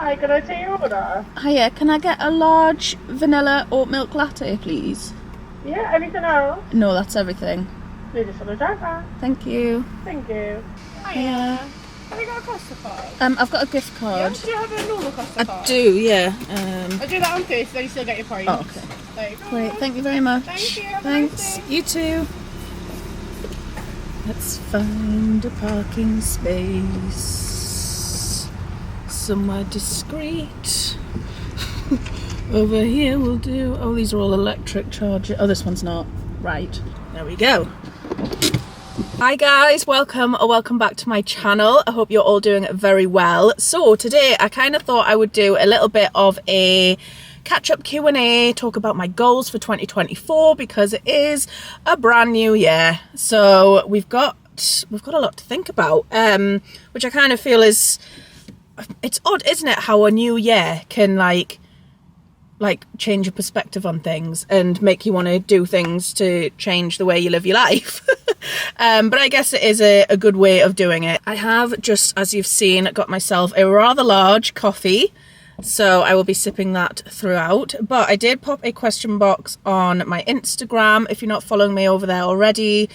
Hi, can I take your order? Hiya, can I get a large vanilla oat milk latte, please? Yeah, anything else? No, that's everything. Leave this on the driver. Thank you. Thank you. Hiya. Have you got a Costa card? I've got a gift card. Do you have a normal Costa card? I do, yeah. I'll do that on first, then you still get your points. Oh, okay. There you go. Great, thank you very much. Thank you. Have a nice Thanks. day. You too. Let's find a parking space somewhere discreet. Over here we'll do. Oh, these are all electric chargers. Oh, this one's not. Right. There we go. Hi guys, welcome back to my channel. I hope you're all doing very well. So today I kind of thought I would do a little bit of a catch-up Q&A, talk about my goals for 2024 because it is a brand new year. So we've got a lot to think about, which I kind of feel is, it's odd, isn't it, how a new year can like change your perspective on things and make you want to do things to change the way you live your life. But I guess it is a good way of doing it. I have just, as you've seen, got myself a rather large coffee, so I will be sipping that throughout. But I did pop a question box on my Instagram. If you're not following me over there already,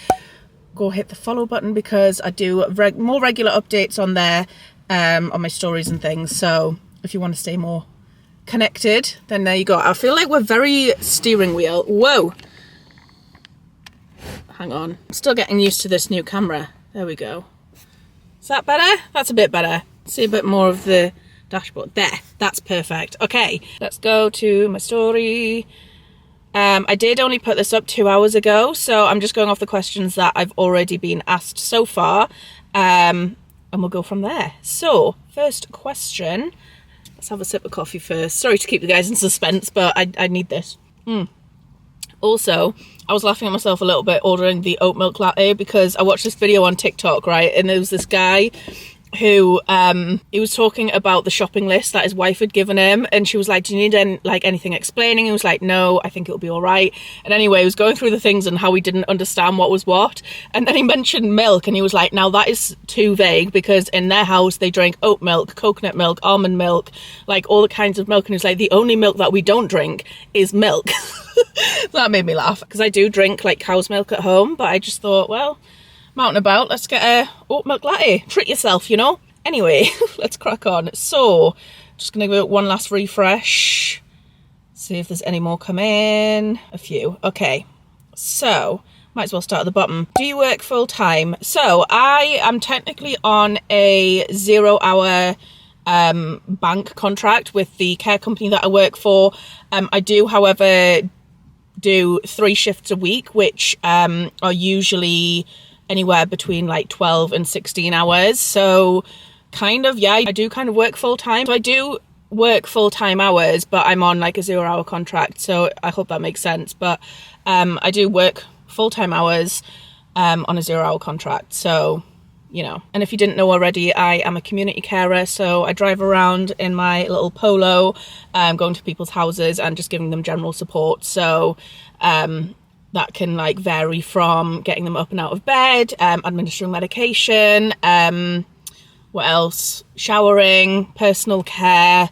go hit the follow button because I do more regular updates on there, on my stories and things. So if you want to stay more connected, then there you go. I feel like we're very steering wheel. Whoa, hang on, I'm still getting used to this new camera. There we go. Is that better? That's a bit better. See a bit more of the dashboard there. That's perfect. Okay, let's go to my story. I did only put this up 2 hours ago, so I'm just going off the questions that I've already been asked so far, and we'll go from there. So first question. Let's have a sip of coffee first. Sorry to keep you guys in suspense, but I need this. Also, I was laughing at myself a little bit ordering the oat milk latte because I watched this video on TikTok, right? And there was this guy who he was talking about the shopping list that his wife had given him, and she was like, do you need anything explaining? He was like, no, I think it'll be all right. And anyway, he was going through the things and how he didn't understand what was what, and then he mentioned milk, and he was like, now that is too vague because in their house they drink oat milk, coconut milk, almond milk, like all the kinds of milk. And he was like, the only milk that we don't drink is milk. That made me laugh because I do drink like cow's milk at home, but I just thought, well, out and about, let's get a oat milk latte. Treat yourself, you know. Anyway, let's crack on. So just gonna give it one last refresh, see if there's any more come in. A few. Okay, so might as well start at the bottom. Do you work full time? So I am technically on a 0-hour bank contract with the care company that I work for. I do, however, do 3 shifts a week, which are usually anywhere between like 12 and 16 hours. So kind of, yeah, I do kind of work full time. So I do work full-time hours, but I'm on like a 0-hour contract. So I hope that makes sense. But I do work full-time hours on a 0-hour contract. So, you know, and if you didn't know already, I am a community carer. So I drive around in my little Polo, going to people's houses and just giving them general support. So, that can like vary from getting them up and out of bed, administering medication, what else? Showering, personal care,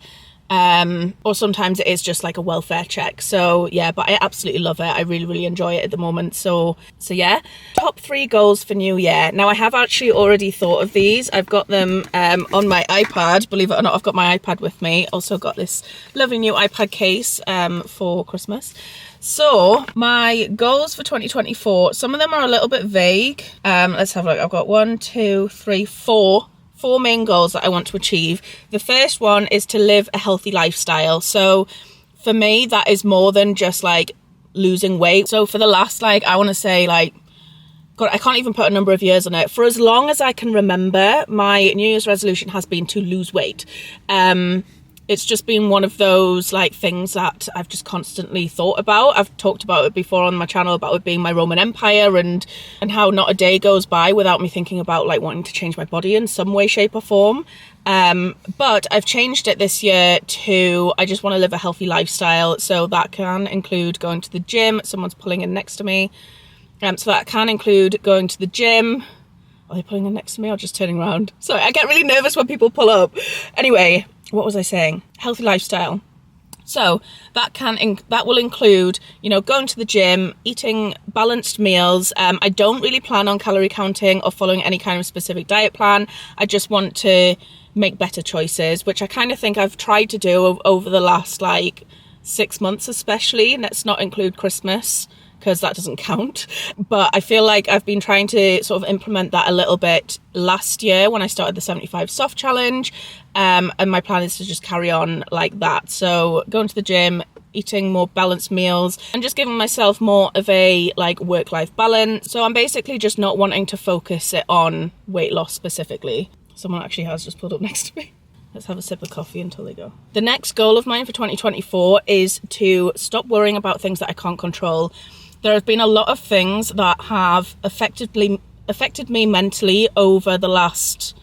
or sometimes it is just like a welfare check. So yeah, but I absolutely love it. I really, really enjoy it at the moment. So yeah. Top 3 goals for New Year. Now I have actually already thought of these. I've got them on my iPad. Believe it or not, I've got my iPad with me. Also got this lovely new iPad case for Christmas. So my goals for 2024, some of them are a little bit vague. Let's have a look. I've got 4 main goals that I want to achieve. The first one is to live a healthy lifestyle. So for me, that is more than just like losing weight. So for the last, I want to say God, I can't even put a number of years on it. For as long as I can remember, my New Year's resolution has been to lose weight. It's just been one of those things that I've just constantly thought about. I've talked about it before on my channel about it being my Roman Empire and how not a day goes by without me thinking about wanting to change my body in some way, shape or form. But I've changed it this year to, I just want to live a healthy lifestyle. So that can include going to the gym. Someone's pulling in next to me. So that can include going to the gym, Are they pulling in next to me or just turning around? Sorry, I get really nervous when people pull up. Anyway, what was I saying? Healthy lifestyle. So that will include, you know, going to the gym, eating balanced meals. I don't really plan on calorie counting or following any kind of specific diet plan. I just want to make better choices, which I kind of think I've tried to do over the last like 6 months especially. And let's not include Christmas, because that doesn't count. But I feel like I've been trying to sort of implement that a little bit last year when I started the 75 soft challenge. And my plan is to just carry on like that. So going to the gym, eating more balanced meals, and just giving myself more of a like work-life balance. So I'm basically just not wanting to focus it on weight loss specifically. Someone actually has just pulled up next to me. Let's have a sip of coffee until they go. The next goal of mine for 2024 is to stop worrying about things that I can't control. There have been a lot of things that have affected me mentally over the last,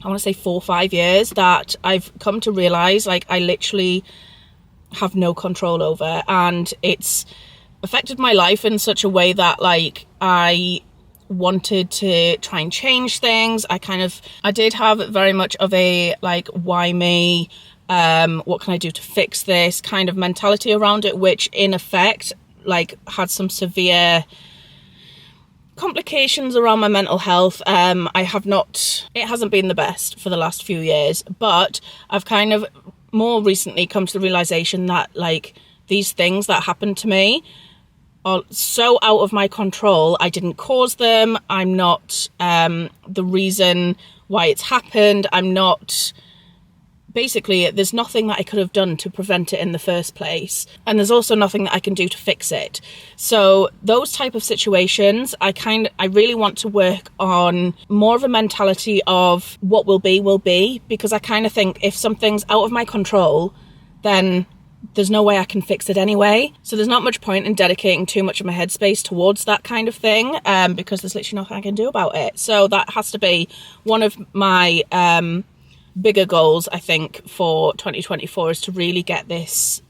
I want to say 4 or 5 years, that I've come to realize like I literally have no control over, and it's affected my life in such a way that like I wanted to try and change things. I did have very much of a like, why me? What can I do to fix this kind of mentality around it, which in effect like had some severe complications around my mental health. It hasn't been the best for the last few years, but I've kind of more recently come to the realization that like these things that happened to me are so out of my control. I didn't cause them. I'm not the reason why it's happened. Basically, there's nothing that I could have done to prevent it in the first place. And there's also nothing that I can do to fix it. So those type of situations, I really want to work on more of a mentality of what will be, because I kind of think if something's out of my control, then there's no way I can fix it anyway. So there's not much point in dedicating too much of my headspace towards that kind of thing, because there's literally nothing I can do about it. So that has to be one of my bigger goals, I think, for 2024, is to really get this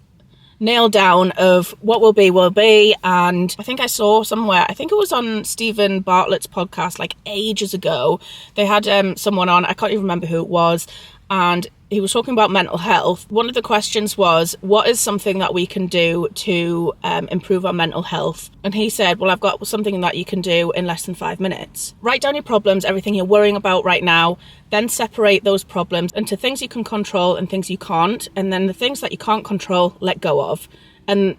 nailed down of what will be. And I think I saw somewhere, I think it was on Stephen Bartlett's podcast like ages ago, they had someone on, I can't even remember who it was, and he was talking about mental health. One of the questions was, what is something that we can do to improve our mental health? And he said, well, I've got something that you can do in less than 5 minutes. Write down your problems, everything you're worrying about right now, then separate those problems into things you can control and things you can't. And then the things that you can't control, let go of. And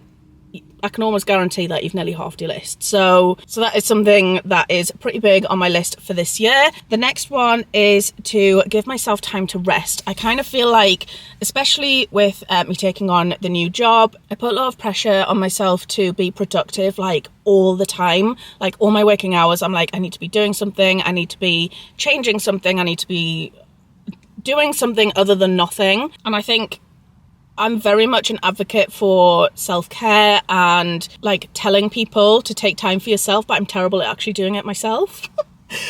I can almost guarantee that you've nearly halved your list. So that is something that is pretty big on my list for this year. The next one is to give myself time to rest. I kind of feel like, especially with me taking on the new job, I put a lot of pressure on myself to be productive like all the time. Like all my working hours, I'm like, I need to be doing something, I need to be changing something, I need to be doing something other than nothing. And I think I'm very much an advocate for self-care and like telling people to take time for yourself, but I'm terrible at actually doing it myself.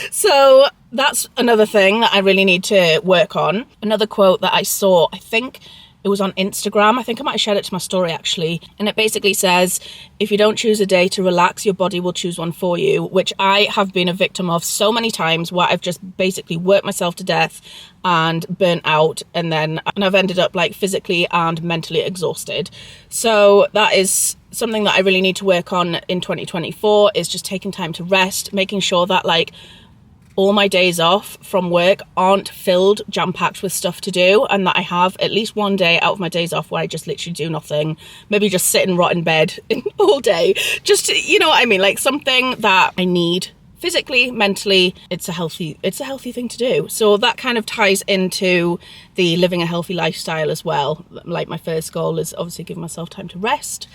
So that's another thing that I really need to work on. Another quote that I saw, I think it was on Instagram. I think I might have shared it to my story actually. And it basically says, if you don't choose a day to relax, your body will choose one for you, which I have been a victim of so many times, where I've just basically worked myself to death and burnt out, and I've ended up like physically and mentally exhausted. So that is something that I really need to work on in 2024, is just taking time to rest, making sure that like all my days off from work aren't filled, jam-packed with stuff to do, and that I have at least one day out of my days off where I just literally do nothing. Maybe just sit and rot in bed all day. Just, you know what I mean? Like something that I need physically, mentally. It's a healthy thing to do. So that kind of ties into the living a healthy lifestyle as well. Like my first goal is obviously giving myself time to rest.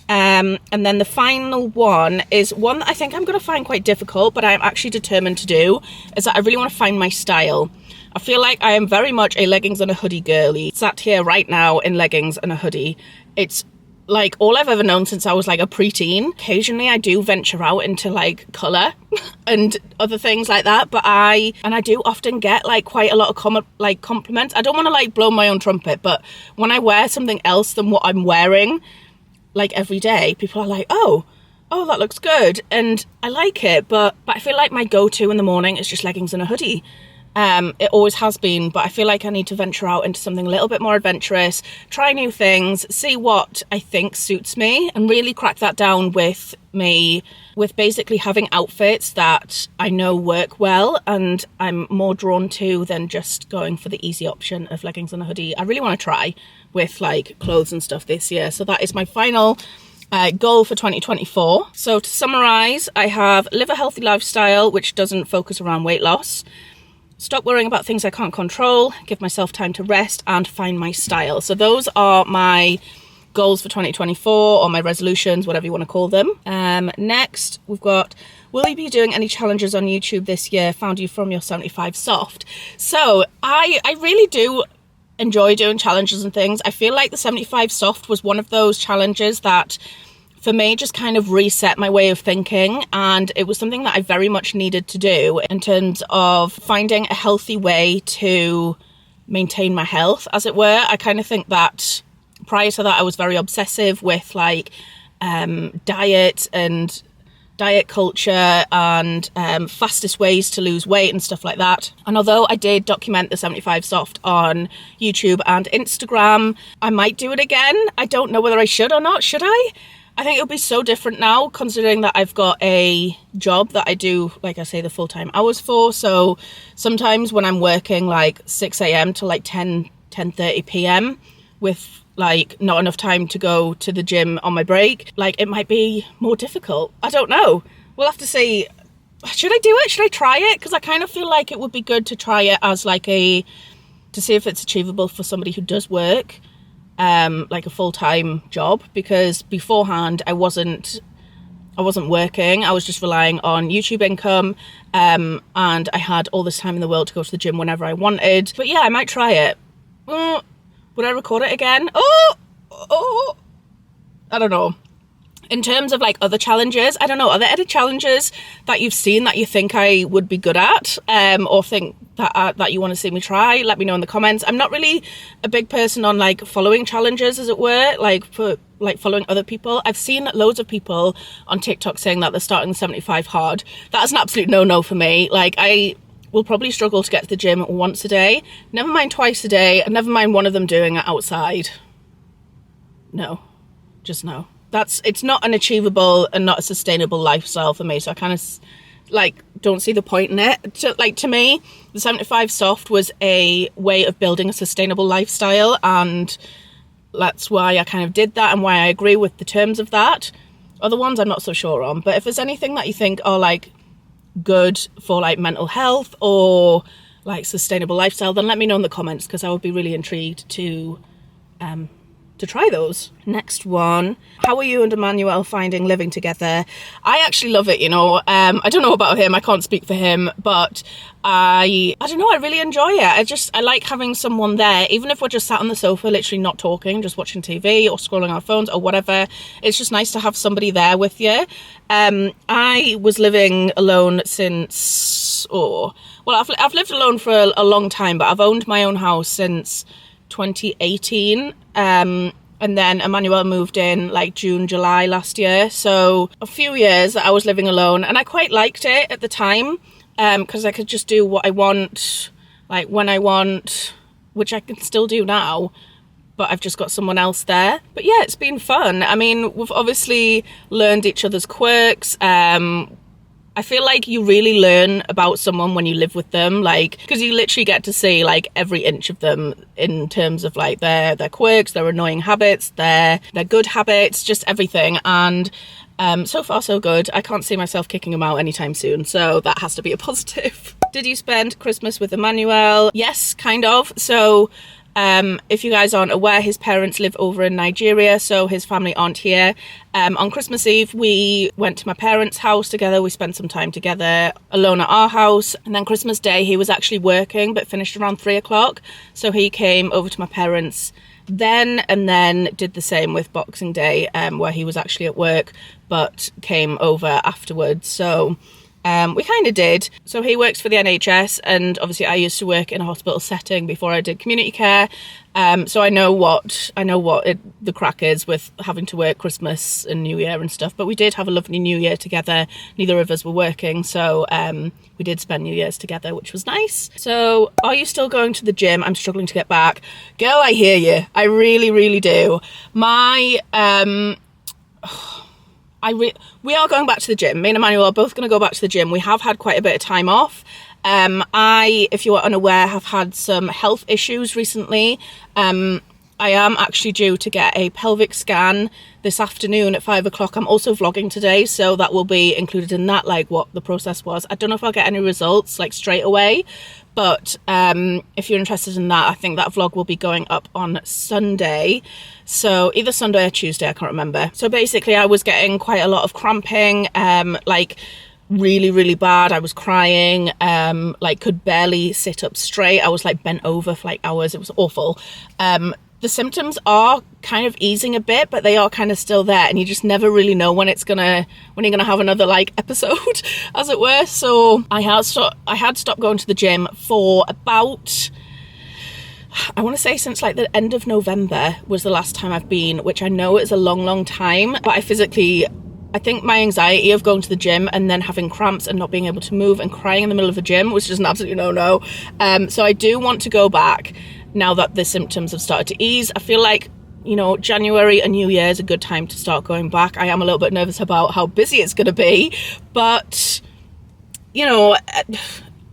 And then the final one is one that I think I'm going to find quite difficult, but I'm actually determined to do, is that I really want to find my style. I feel like I am very much a leggings and a hoodie girly. Sat here right now in leggings and a hoodie. It's like all I've ever known since I was like a preteen. Occasionally I do venture out into like colour and other things like that, but I do often get like quite a lot of compliments. I don't want to like blow my own trumpet, but when I wear something else than what I'm wearing like every day, people are like, oh, oh, that looks good, and I like it, but I feel like my go-to in the morning is just leggings and a hoodie. It always has been, but I feel like I need to venture out into something a little bit more adventurous, try new things, see what I think suits me, and really crack that down with basically having outfits that I know work well and I'm more drawn to than just going for the easy option of leggings and a hoodie. I really want to try with like clothes and stuff this year. So that is my final goal for 2024. So to summarize, I have live a healthy lifestyle, which doesn't focus around weight loss. Stop worrying about things I can't control, give myself time to rest, and find my style. So those are my goals for 2024, or my resolutions, whatever you want to call them. Next, we've got, will you be doing any challenges on YouTube this year? Found you from your 75 soft. So I really do enjoy doing challenges and things. I feel like the 75 soft was one of those challenges that for me just kind of reset my way of thinking, and it was something that I very much needed to do in terms of finding a healthy way to maintain my health, as it were. I kind of think that prior to that I was very obsessive with like diet and diet culture and fastest ways to lose weight and stuff like that. And although I did document the 75 soft on YouTube and Instagram, I might do it again. I don't know whether I should or not. Should I? I think it'll be so different now, considering that I've got a job that I do, like I say, the full-time hours for. So sometimes when I'm working like 6 a.m. to like 10:30 p.m. with like not enough time to go to the gym on my break, like it might be more difficult. I don't know. We'll have to see. Should I do it? Should I try it? Because I kind of feel like it would be good to try it as like to see if it's achievable for somebody who does work like a full-time job, because beforehand I wasn't working. I was just relying on YouTube income, and I had all this time in the world to go to the gym whenever I wanted. But yeah, I might try it. Would I record it again? Oh, I don't know. In terms of like other challenges, I don't know, are there any challenges that you've seen that you think I would be good at, or think that you want to see me try? Let me know in the comments. I'm not really a big person on like following challenges, as it were, like for like following other people. I've seen loads of people on TikTok saying that they're starting the 75 hard. That is an absolute no for me. Like I will probably struggle to get to the gym once a day, never mind twice a day, and never mind one of them doing it outside. No, just no. It's not an achievable and not a sustainable lifestyle for me. So I kind of like don't see the point in it. To me, the 75 soft was a way of building a sustainable lifestyle, and that's why I kind of did that and why I agree with the terms of that. Other ones I'm not so sure on, but if there's anything that you think are like good for like mental health or like sustainable lifestyle, then let me know in the comments, because I would be really intrigued to try those. Next one, how are you and Emmanuel finding living together? I actually love it, you know. I don't know about him, I can't speak for him, but I don't know, I really enjoy it. I like having someone there, even if we're just sat on the sofa literally not talking, just watching TV or scrolling our phones or whatever. It's just nice to have somebody there with you. I was living alone since I've lived alone for a long time, but I've owned my own house since 2018, and then Emmanuel moved in like June, July last year. So a few years that I was living alone, and I quite liked it at the time, because I could just do what I want, like when I want, which I can still do now, but I've just got someone else there. But yeah, it's been fun. I mean, we've obviously learned each other's quirks. I feel like you really learn about someone when you live with them, like, because you literally get to see like every inch of them in terms of like their quirks, their annoying habits, their good habits, just everything. And so far so good. I can't see myself kicking them out anytime soon, so that has to be a positive. Did you spend Christmas with Emmanuel? Yes, kind of. So if you guys aren't aware, his parents live over in Nigeria, so his family aren't here. On Christmas Eve, we went to my parents' house together. We spent some time together alone at our house. And then Christmas Day, he was actually working, but finished around 3 o'clock. So he came over to my parents then, and then did the same with Boxing Day, where he was actually at work, but came over afterwards. So We kind of did. So he works for the NHS, and obviously I used to work in a hospital setting before I did community care. So I know what the crack is with having to work Christmas and New Year and stuff. But we did have a lovely New Year together. Neither of us were working, so we did spend New Year's together, which was nice. So, are you still going to the gym? I'm struggling to get back. Girl, I hear you. I really, really do. We are going back to the gym. Me and Emmanuel are both going to go back to the gym. We have had quite a bit of time off. If you are unaware, have had some health issues recently. I am actually due to get a pelvic scan this afternoon at 5 o'clock. I'm also vlogging today, so that will be included in that, like what the process was. I don't know if I'll get any results like straight away, but if you're interested in that, I think that vlog will be going up on Sunday. So either Sunday or Tuesday, I can't remember. So basically I was getting quite a lot of cramping, like really, really bad. I was crying, like could barely sit up straight. I was like bent over for like hours. It was awful. The symptoms are kind of easing a bit, but they are kind of still there, and you just never really know when you're gonna have another like episode, as it were. So I had stopped going to the gym for about, I want to say since like the end of November was the last time I've been, which I know is a long time, but I think my anxiety of going to the gym and then having cramps and not being able to move and crying in the middle of a gym was just an absolute no. So I do want to go back now that the symptoms have started to ease. I feel like, you know, January and New Year is a good time to start going back. I am a little bit nervous about how busy it's going to be, but, you know,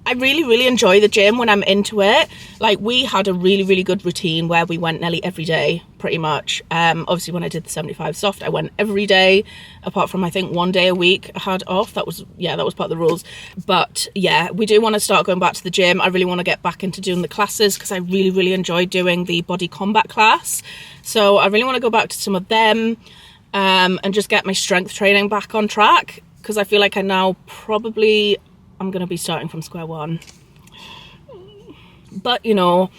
I really, really enjoy the gym when I'm into it. Like, we had a really, really good routine where we went nearly every day, pretty much. Obviously, when I did the 75 soft, I went every day, apart from, I think, 1 day a week I had off. That was part of the rules. But, yeah, we do want to start going back to the gym. I really want to get back into doing the classes because I really, really enjoyed doing the body combat class. So I really want to go back to some of them and just get my strength training back on track, because I feel like I'm going to be starting from square one. But, you know,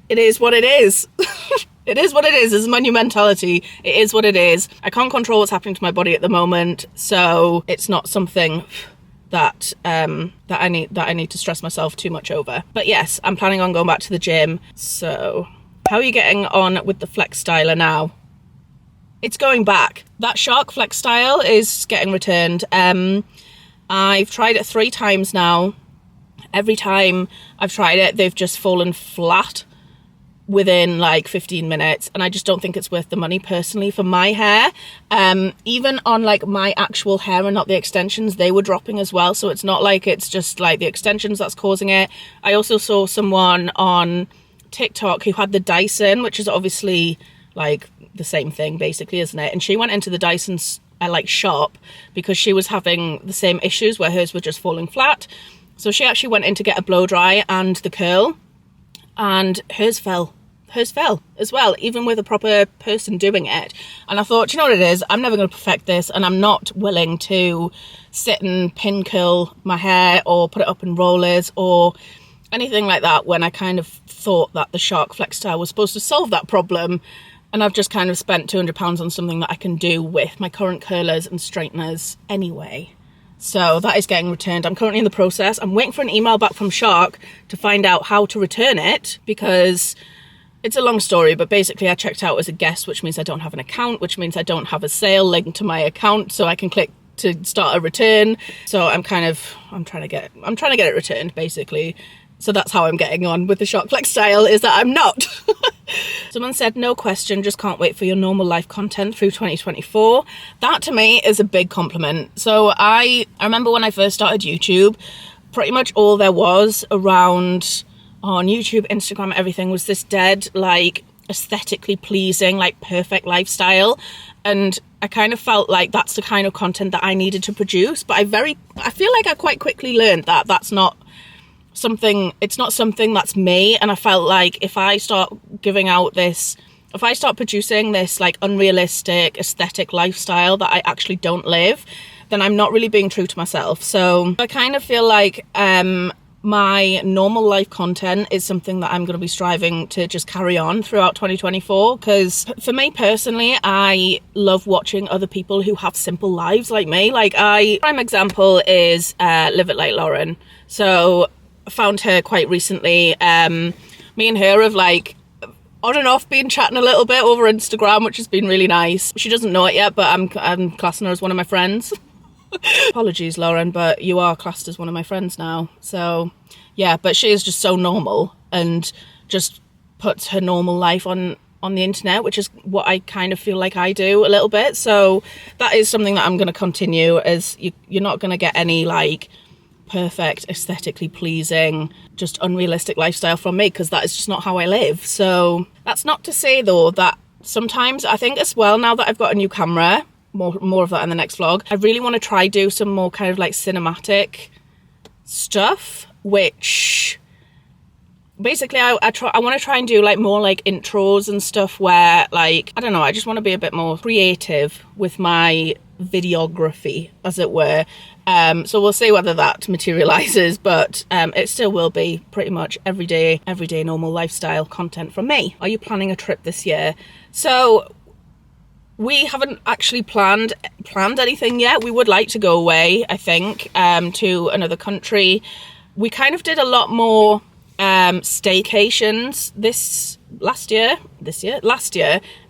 it is what it is. It is what it is. This is my new mentality. It is what it is. I can't control what's happening to my body at the moment, so it's not something that I need to stress myself too much over. But yes, I'm planning on going back to the gym. So, how are you getting on with the FlexStyler now? It's going back. That Shark FlexStyle is getting returned. I've tried it 3 times now. Every time I've tried it, they've just fallen flat within like 15 minutes, and I just don't think it's worth the money personally for my hair. Even on like my actual hair and not the extensions, they were dropping as well, so it's not like it's just like the extensions that's causing it. I also saw someone on TikTok who had the Dyson, which is obviously like the same thing basically, isn't it? And she went into the Dyson's shop because she was having the same issues where hers were just falling flat. So she actually went in to get a blow dry and the curl, and hers fell as well, even with a proper person doing it. And I thought, you know what it is, I'm never going to perfect this, and I'm not willing to sit and pin curl my hair or put it up in rollers or anything like that, when I kind of thought that the Shark FlexStyle was supposed to solve that problem. And I've just kind of spent £200 on something that I can do with my current curlers and straighteners anyway. So that is getting returned. I'm currently in the process. I'm waiting for an email back from Shark to find out how to return it, because it's a long story, but basically I checked out as a guest, which means I don't have an account, which means I don't have a sale linked to my account, so I can click to start a return. So I'm trying to get it returned basically. So that's how I'm getting on with the Shark FlexStyle, is that I'm not. Someone said, no question, just can't wait for your normal life content through 2024. That to me is a big compliment. So I remember when I first started YouTube, pretty much all there was around on YouTube, Instagram, everything was this dead, like aesthetically pleasing, like perfect lifestyle. And I kind of felt like that's the kind of content that I needed to produce. But I feel like I quite quickly learned that it's not something that's me. And I felt like if I start producing this like unrealistic aesthetic lifestyle that I actually don't live, then I'm not really being true to myself. So I kind of feel like my normal life content is something that I'm going to be striving to just carry on throughout 2024, because for me personally, I love watching other people who have simple lives like me. Like, prime example is Live It Like Lauren. So I found her quite recently. Me and her have like on and off been chatting a little bit over Instagram, which has been really nice. She doesn't know it yet, but I'm classing her as one of my friends. Apologies, Lauren, but you are classed as one of my friends now. So yeah, but she is just so normal and just puts her normal life on the internet, which is what I kind of feel like I do a little bit. So that is something that I'm going to continue, as you're not going to get any like perfect, aesthetically pleasing, just unrealistic lifestyle from me, because that is just not how I live. So that's not to say though that sometimes I think as well, now that I've got a new camera, more of that in the next vlog, I really want to try do some more kind of like cinematic stuff, which basically I want to try and do like more like intros and stuff where, like, I don't know, I just want to be a bit more creative with my videography, as it were. So we'll see whether that materializes, but it still will be pretty much everyday normal lifestyle content from me. Are you planning a trip this year? So we haven't actually planned anything yet. We would like to go away, I think, to another country. We kind of did a lot more staycations last year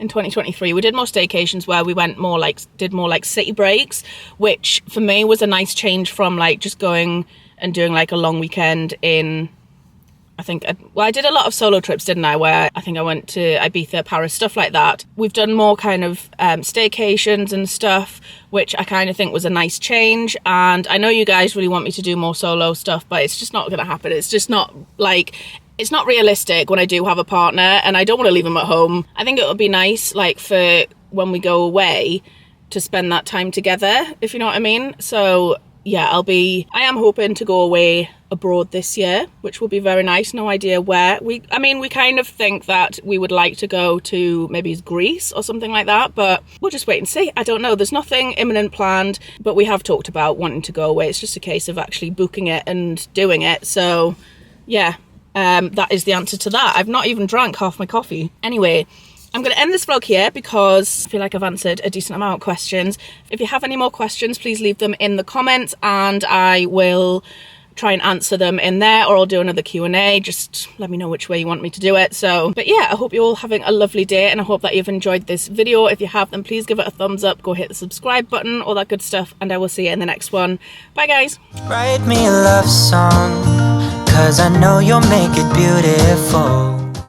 in 2023. We did more staycations where we did more like city breaks, which for me was a nice change from like just going and doing like a long weekend in, I did a lot of solo trips, didn't I? Where I think I went to Ibiza, Paris, stuff like that. We've done more kind of staycations and stuff, which I kind of think was a nice change. And I know you guys really want me to do more solo stuff, but it's just not going to happen. It's just not like, it's not realistic when I do have a partner and I don't want to leave him at home. I think it would be nice, like, for when we go away to spend that time together, if you know what I mean. So yeah, I am hoping to go away abroad this year, which will be very nice. No idea where. We kind of think that we would like to go to maybe Greece or something like that, but we'll just wait and see. I don't know. There's nothing imminent planned, but we have talked about wanting to go away. It's just a case of actually booking it and doing it. So yeah, that is the answer to that. I've not even drank half my coffee. Anyway, I'm going to end this vlog here because I feel like I've answered a decent amount of questions. If you have any more questions, please leave them in the comments and I will try and answer them in there, or I'll do another Q&A. Just let me know which way you want me to do it. So, but yeah, I hope you're all having a lovely day and I hope that you've enjoyed this video. If you have, then please give it a thumbs up, go hit the subscribe button, all that good stuff, and I will see you in the next one. Bye guys. Write me a love song, 'cause I know you'll make it beautiful.